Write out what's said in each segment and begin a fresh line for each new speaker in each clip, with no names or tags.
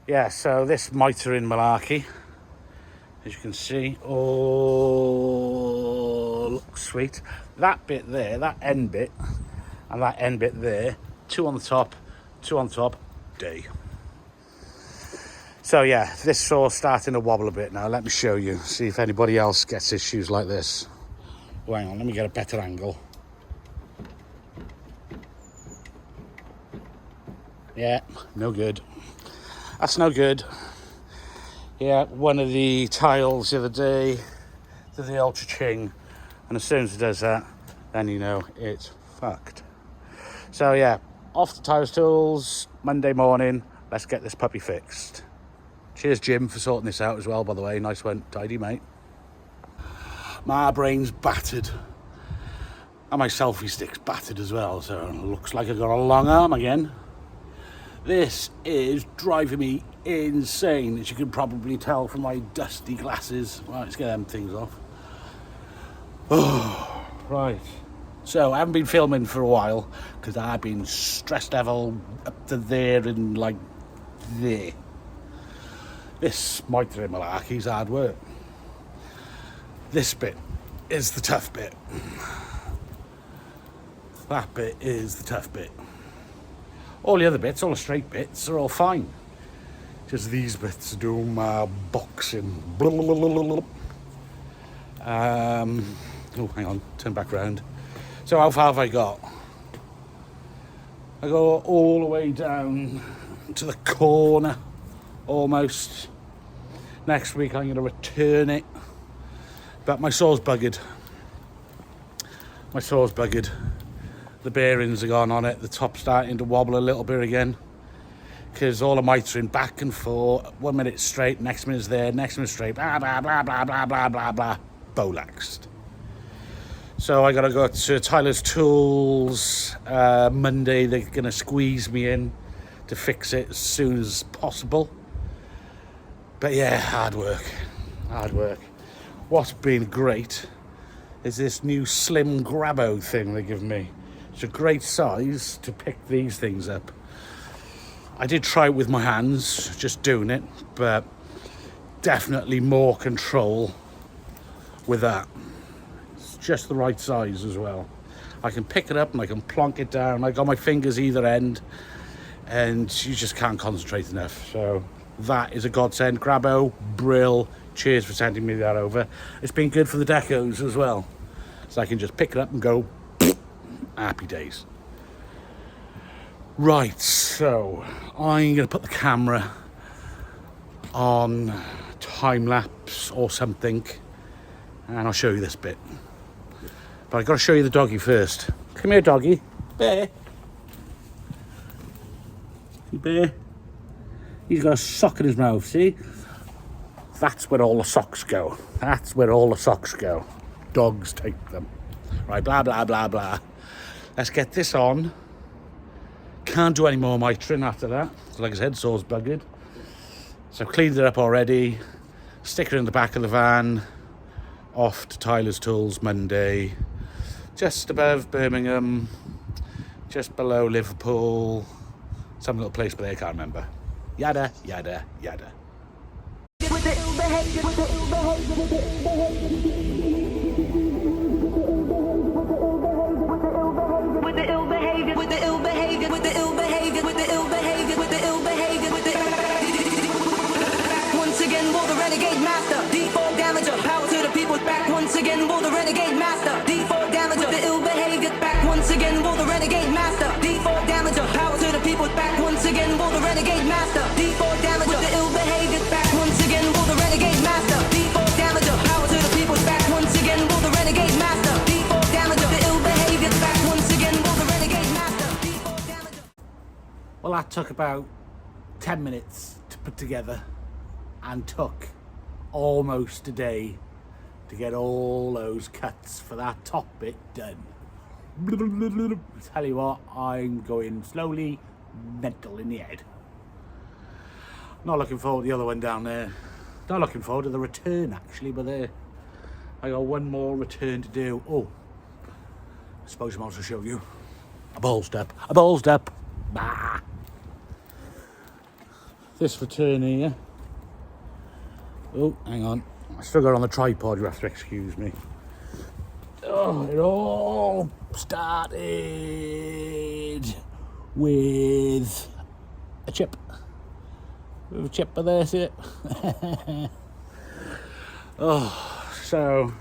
Yeah, so this mitre in malarkey, as you can see, oh, looks sweet. That bit there, that end bit, and that end bit there, two on the top, day. So yeah, this saw's starting to wobble a bit now. Let me show you, see if anybody else gets issues like this. Oh, hang on, let me get a better angle. Yeah, no good. That's no good. Yeah, one of the tiles the other day did the ultra ching, and as soon as it does that, then you know it's fucked. So yeah, off the tiles tools, Monday morning, let's get this puppy fixed. Cheers, Jim, for sorting this out as well, by the way. Nice one, tidy, mate. My brain's battered. And my selfie stick's battered as well, so it looks like I've got a long arm again. This is driving me insane, as you can probably tell from my dusty glasses. Right, let's get them things off. Oh, right. So I haven't been filming for a while because I've been stress level up to there and like there. This mitre malarkey's hard work. This bit is the tough bit. That bit is the tough bit. All the other bits, all the straight bits, are all fine. Just these bits do my boxing. Oh, hang on, turn back round. So how far have I got? I go all the way down to the corner, almost. Next week I'm going to return it. But my saw's buggered. The bearings are gone on it. The top's starting to wobble a little bit again. Because all the mitering back and forth. 1 minute straight, next minute's there, next minute straight. Blah, blah, blah, blah, blah, blah, blah, blah. Bolaxed. So I got to go to Tyler's Tools Monday. They're going to squeeze me in to fix it as soon as possible. But yeah, hard work. What's been great is this new slim Grabo thing they give me. It's a great size to pick these things up. I did try it with my hands, just doing it, but definitely more control with that. It's just the right size as well. I can pick it up and I can plonk it down. I got my fingers either end, and you just can't concentrate enough. So that is a godsend. Grabo, brill. Cheers for sending me that over. It's been good for the decos as well. So I can just pick it up and go, happy days. Right, so I'm going to put the camera on time lapse or something, and I'll show you this bit. But I've got to show you the doggy first. Come here, doggy. Bear. See, Bear? He's got a sock in his mouth, see? That's where all the socks go. Dogs take them. Right, blah, blah, blah, blah. Let's get this on. Can't do any more mitring after that. Like I said, saw's buggered. So I've cleaned it up already. Stick it in the back of the van. Off to Tyler's Tools Monday. Just above Birmingham. Just below Liverpool. Some little place, but I can't remember. Yada, yada, yada.
Once again, will the renegade master, D4 damager, power to the people. Back once again, will the renegade master, D4 damager, the ill behavior. Back once again, will the renegade master, D4 damager, power to the people. Back once again, will the renegade master, D4 damager, the ill behavior. Back once again, will the renegade master, D4 damager, power to the people. Back once again, will the renegade master, D4 damager, the ill behavior. Back once again, will the renegade master, D4 damager.
Well, that took about 10 minutes to put together, and took almost a day to get all those cuts for that top bit done. Tell you what, I'm going slowly mental in the head. Not looking forward to the other one down there. Not looking forward to the return actually, but there I got one more return to do. Oh, I suppose I might as well show you. A ball step. Bah. this return here. Oh, hang on. I still got it on the tripod, you have to excuse me. Oh, it all started with a chip. With a chip by there, see it? Oh, so,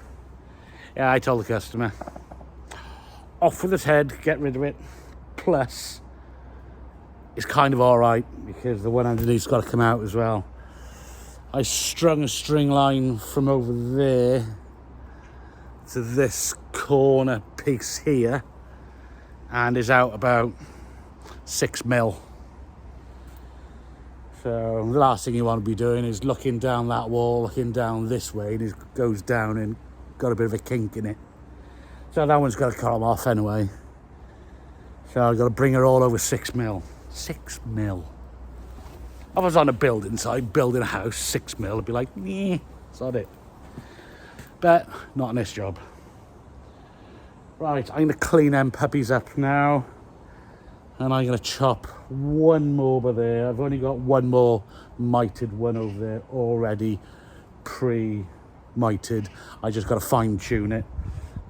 yeah, I told the customer, off with his head, get rid of it. Plus, it's kind of all right because the one underneath's got to come out as well. I strung a string line from over there to this corner piece here and is out about 6 mil. So the last thing you want to be doing is looking down that wall, looking down this way, and it goes down and got a bit of a kink in it. So that one's got to come off anyway. So I've got to bring her all over 6 mil. 6 mil. If I was on a building site, building a house, 6 mil, I'd be like, nah, that's not it. But not on this job. Right, I'm going to clean them puppies up now. And I'm going to chop one more by there. I've only got one more mited one over there already pre-mited. I just got to fine tune it.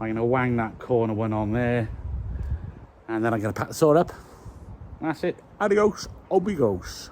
I'm going to wang that corner one on there. And then I'm going to pack the sword up. That's it. Adios, amigos.